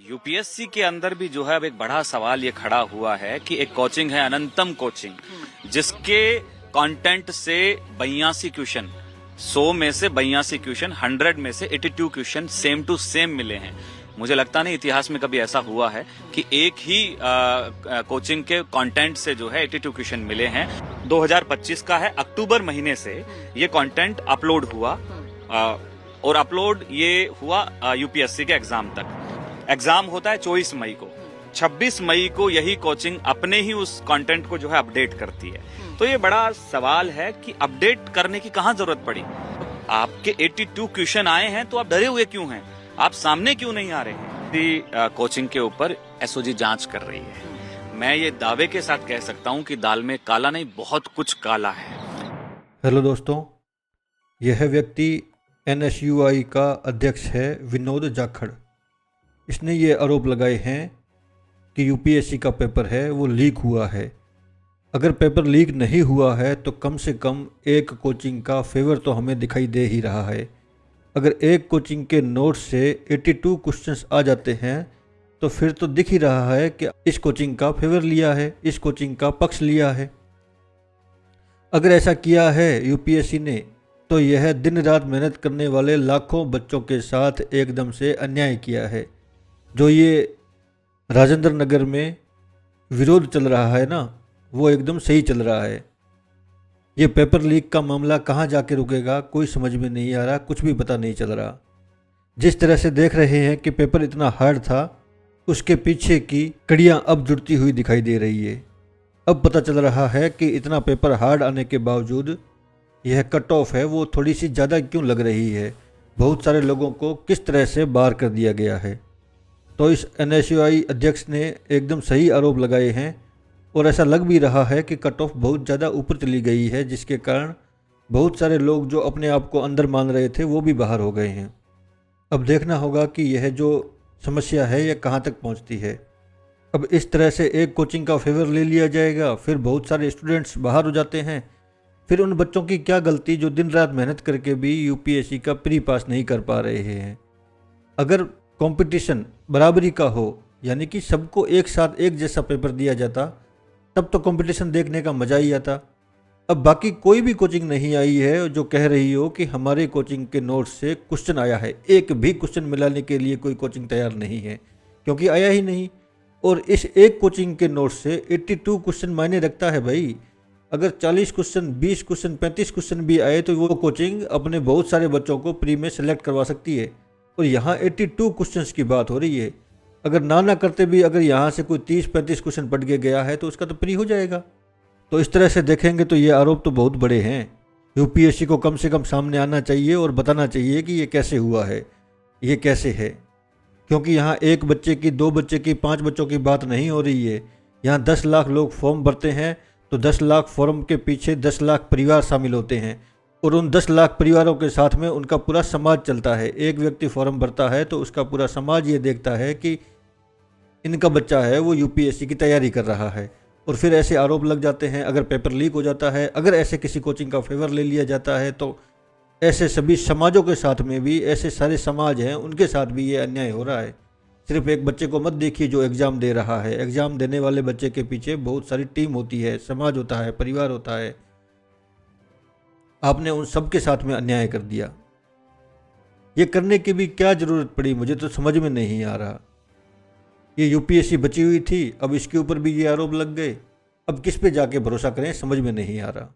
UPSC के अंदर भी जो है अब एक बड़ा सवाल ये खड़ा हुआ है कि एक कोचिंग है अनंतम कोचिंग, जिसके कंटेंट से 82 क्वेश्चन, 100 में से 82 क्वेश्चन, 100 में से 82 क्वेश्चन सेम टू सेम मिले हैं। मुझे लगता नहीं इतिहास में कभी ऐसा हुआ है कि एक ही कोचिंग के कंटेंट से जो है 82 क्वेश्चन मिले हैं। 2025 का है, अक्टूबर महीने से ये कंटेंट अपलोड हुआ और अपलोड ये हुआ यूपीएससी के एग्जाम तक। एग्जाम होता है 24 मई को, 26 मई को यही कोचिंग अपने ही उस कंटेंट को जो है अपडेट करती है। तो ये बड़ा सवाल है कि अपडेट करने की कहां जरूरत पड़ी। आपके 82 क्वेश्चन आए हैं तो आप डरे हुए क्यों हैं, आप सामने क्यों नहीं आ रहे हैं। कोचिंग के ऊपर एसओजी जांच कर रही है। मैं ये दावे के साथ कह सकता हूं कि दाल में काला नहीं, बहुत कुछ काला है। हेलो दोस्तों, यह व्यक्ति एनएसयूआई का अध्यक्ष है विनोद जाखड़। इसने ये आरोप लगाए हैं कि यूपीएससी का पेपर है वो लीक हुआ है। अगर पेपर लीक नहीं हुआ है तो कम से कम एक कोचिंग का फेवर तो हमें दिखाई दे ही रहा है। अगर एक कोचिंग के नोट्स से 82 क्वेश्चंस आ जाते हैं तो फिर तो दिख ही रहा है कि इस कोचिंग का फेवर लिया है, इस कोचिंग का पक्ष लिया है। अगर ऐसा किया है यूपीएससी ने तो यह दिन रात मेहनत करने वाले लाखों बच्चों के साथ एकदम से अन्याय किया है। जो ये राजेंद्र नगर में विरोध चल रहा है ना, वो एकदम सही चल रहा है। ये पेपर लीक का मामला कहाँ जाके रुकेगा कोई समझ में नहीं आ रहा, कुछ भी पता नहीं चल रहा। जिस तरह से देख रहे हैं कि पेपर इतना हार्ड था, उसके पीछे की कड़ियाँ अब जुड़ती हुई दिखाई दे रही है। अब पता चल रहा है कि इतना पेपर हार्ड आने के बावजूद यह कट ऑफ है वो थोड़ी सी ज़्यादा क्यों लग रही है। बहुत सारे लोगों को किस तरह से बाहर कर दिया गया है। तो इस एनएसयूआई अध्यक्ष ने एकदम सही आरोप लगाए हैं और ऐसा लग भी रहा है कि कट ऑफ बहुत ज़्यादा ऊपर चली गई है, जिसके कारण बहुत सारे लोग जो अपने आप को अंदर मान रहे थे वो भी बाहर हो गए हैं। अब देखना होगा कि यह जो समस्या है यह कहाँ तक पहुँचती है। अब इस तरह से एक कोचिंग का फेवर ले लिया जाएगा, फिर बहुत सारे स्टूडेंट्स बाहर हो जाते हैं। फिर उन बच्चों की क्या गलती जो दिन रात मेहनत करके भी यूपीएससी का प्री पास नहीं कर पा रहे हैं। अगर कंपटीशन बराबरी का हो, यानी कि सबको एक साथ एक जैसा पेपर दिया जाता, तब तो कंपटीशन देखने का मज़ा ही आता। अब बाकी कोई भी कोचिंग नहीं आई है जो कह रही हो कि हमारे कोचिंग के नोट्स से क्वेश्चन आया है। एक भी क्वेश्चन मिलाने के लिए कोई कोचिंग तैयार नहीं है, क्योंकि आया ही नहीं। और इस एक कोचिंग के नोट्स से 82 क्वेश्चन मायने रखता है भाई। अगर 40 क्वेश्चन, 20 क्वेश्चन, 35 क्वेश्चन भी आए तो वो कोचिंग अपने बहुत सारे बच्चों को प्री में सेलेक्ट करवा सकती है। और यहाँ 82 क्वेश्चंस की बात हो रही है। अगर ना करते भी अगर यहाँ से कोई 30-35 क्वेश्चन पढ़ के गया है तो उसका तो प्री हो जाएगा। तो इस तरह से देखेंगे तो ये आरोप तो बहुत बड़े हैं। यूपीएससी को कम से कम सामने आना चाहिए और बताना चाहिए कि ये कैसे हुआ है, ये कैसे है। क्योंकि यहाँ एक बच्चे की, 2 बच्चे की, 5 बच्चों की बात नहीं हो रही है। यहाँ 10 लाख लोग फॉर्म भरते हैं तो 10 लाख फॉर्म के पीछे 10 लाख परिवार शामिल होते हैं और उन 10 लाख परिवारों के साथ में उनका पूरा समाज चलता है। एक व्यक्ति फॉर्म भरता है तो उसका पूरा समाज ये देखता है कि इनका बच्चा है वो यूपीएससी की तैयारी कर रहा है। और फिर ऐसे आरोप लग जाते हैं। अगर पेपर लीक हो जाता है, अगर ऐसे किसी कोचिंग का फेवर ले लिया जाता है तो ऐसे सभी समाजों के साथ में भी, ऐसे सारे समाज हैं उनके साथ भी ये अन्याय हो रहा है। सिर्फ एक बच्चे को मत देखिए जो एग्ज़ाम दे रहा है। एग्ज़ाम देने वाले बच्चे के पीछे बहुत सारी टीम होती है, समाज होता है, परिवार होता है। आपने उन सब के साथ में अन्याय कर दिया। ये करने की भी क्या ज़रूरत पड़ी, मुझे तो समझ में नहीं आ रहा। ये यूपीएससी बची हुई थी, अब इसके ऊपर भी ये आरोप लग गए। अब किस पे जाके भरोसा करें, समझ में नहीं आ रहा।